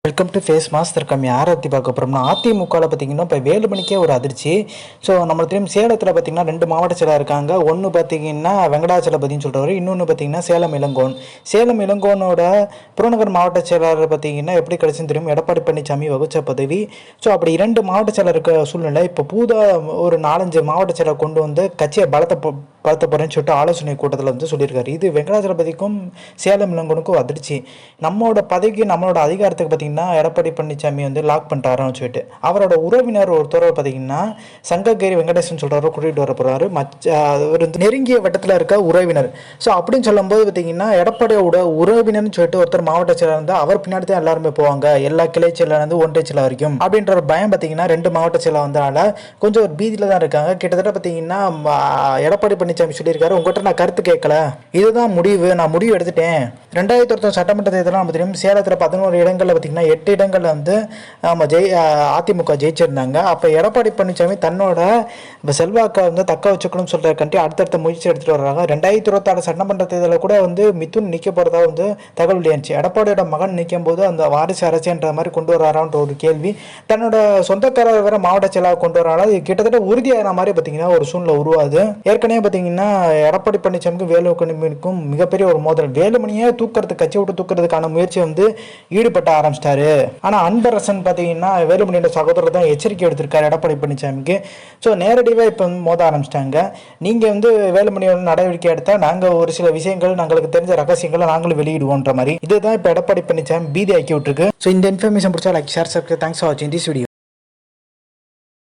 Welcome to face master come யாரை பற்றி பார்க்க போகிறோம்னா அதிமுகவில் பார்த்தீங்கன்னா இப்போ வேலுமணிக்கே ஒரு அதிர்ச்சி. ஸோ நம்ம தெரியும் சேலத்தில் பார்த்தீங்கன்னா 2 மாவட்ட செயலாளர் இருக்காங்க. ஒன்று பார்த்தீங்கன்னா வெங்கடாச்சலபதினு சொல்கிறவர், இன்னொன்று பார்த்தீங்கன்னா சேலம் இளங்கோன். சேலம் இளங்கோனோட புறநகர் மாவட்ட செயலாளர் பார்த்தீங்கன்னா எப்படி கிடைச்சுன்னு தெரியும், எடப்பாடி பழனிசாமி வகுச்ச பதவி. ஸோ அப்படி 2 மாவட்ட செயலர் இருக்க சூழ்நிலை இப்போ ஒரு 4-5 மாவட்ட செயலர் கொண்டு வந்து கட்சியை பலத்த போகிறேன்னு சொல்லிட்டு ஆலோசனை கூட்டத்தில் வந்து சொல்லியிருக்காரு. இது வெங்கடாச்சலபதிக்கும் சேலம் இளங்கோனுக்கும் அதிர்ச்சி. நம்மளோட பதவிக்கு நம்மளோட அதிகாரத்துக்கு பார்த்தீங்கன்னா எடப்பாடி பழனிசாமி வந்து லாக் பண்ணிட்டாருன்னு சொல்லிட்டு அவரோட உறவினர் ஒருத்தர் பார்த்தீங்கன்னா சங்ககிரி வெங்கடேசன் சொல்கிறவரை கூட்டிகிட்டு வர போகிறாரு. அவர் வந்து நெருங்கிய வட்டத்தில் இருக்க உறவினர். ஸோ அப்படின்னு சொல்லும்போது பார்த்தீங்கன்னா எடப்பாடியோட உறவினர்னு சொல்லிட்டு ஒருத்தர் மாவட்ட செயலர் இருந்தால் அவர் பின்னாடி தான் எல்லாருமே போவாங்க, எல்லா கிளை செயலர்ந்து ஒன்றிய செயலர் வரைக்கும் அப்படின்ற ஒரு பயம் பார்த்தீங்கன்னா 2 மாவட்ட செயலர் வந்தனால கொஞ்சம் ஒரு பீதியில் தான் இருக்காங்க. கிட்டத்தட்ட பார்த்தீங்கன்னா எடப்பாடி பழனிசாமி சொல்லியிருக்காரு, உங்கள்கிட்ட நான் கருத்து கேட்கல, இதுதான் முடிவு, நான் முடிவு எடுத்துட்டேன். 2021 சட்டமன்ற தேர்தலில் நம்ம தெரியும் சேலத்தில் 11 இடங்களில் பார்த்தீங்கன்னா 8 இடங்களில் வந்து அதிமுக ஜெயிச்சிருந்தாங்க. அப்போ எடப்பாடி பழனிசாமி தன்னோட செல்வாக்கை வந்து தக்க வச்சுக்கணும்னு சொல்கிற கண்டி அடுத்தடுத்த முயற்சி எடுத்துகிட்டு வர்றாங்க. 2026 சட்டமன்ற தேர்தலில் கூட வந்து மிதுன் நிற்க போகிறதா வந்து தகவல் வெளியாச்சு. எடப்பாடியோட மகன் நிற்கும் போது அந்த வாரிசு அரசுன்ற மாதிரி கொண்டு வராரான்ற ஒரு கேள்வி, தன்னோட சொந்தக்காரர் வேற மாவட்ட செயலாளர் கொண்டு வராங்க. இது கிட்டத்தட்ட உறுதியான மாதிரி பார்த்தீங்கன்னா ஒரு சூழ்நிலை உருவாது. ஏற்கனவே பார்த்தீங்கன்னா எடப்பாடி பழனிசாமிக்கும் வேலுமணிக்கும் மிகப்பெரிய ஒரு மோதல். வேலுமணியை கட்சி விட்டு தூக்குறதுக்கான முயற்சி வந்து ஈடுபட்ட ஆரம்பிச்சிட்டாரு. ஆனா அன்பரசன் பார்த்தீங்கன்னா வேலுமணியோட சகோதரர் தான் எச்சரிக்கை எடுத்திருக்காரு எடப்பாடி பழனிசாமிக்கு. ஸோ நேரடியாக இப்போ மோத ஆரம்பிச்சிட்டாங்க. நீங்க வந்து வேலுமணியோட நடவடிக்கை எடுத்தா நாங்க ஒரு சில விஷயங்கள் நாங்களுக்கு தெரிஞ்ச ரகசியங்களை நாங்களும் வெளியிடுவோன்ற மாதிரி இதுதான் இப்போ எடப்பாடி பழனிசாமி பீதி ஆக்கி விட்டுருக்கு. ஸோ இந்த இன்ஃபர்மேஷன் பிடிச்சா like share subscribe. Thanks for வாட்சிங் திஸ் வீடியோ.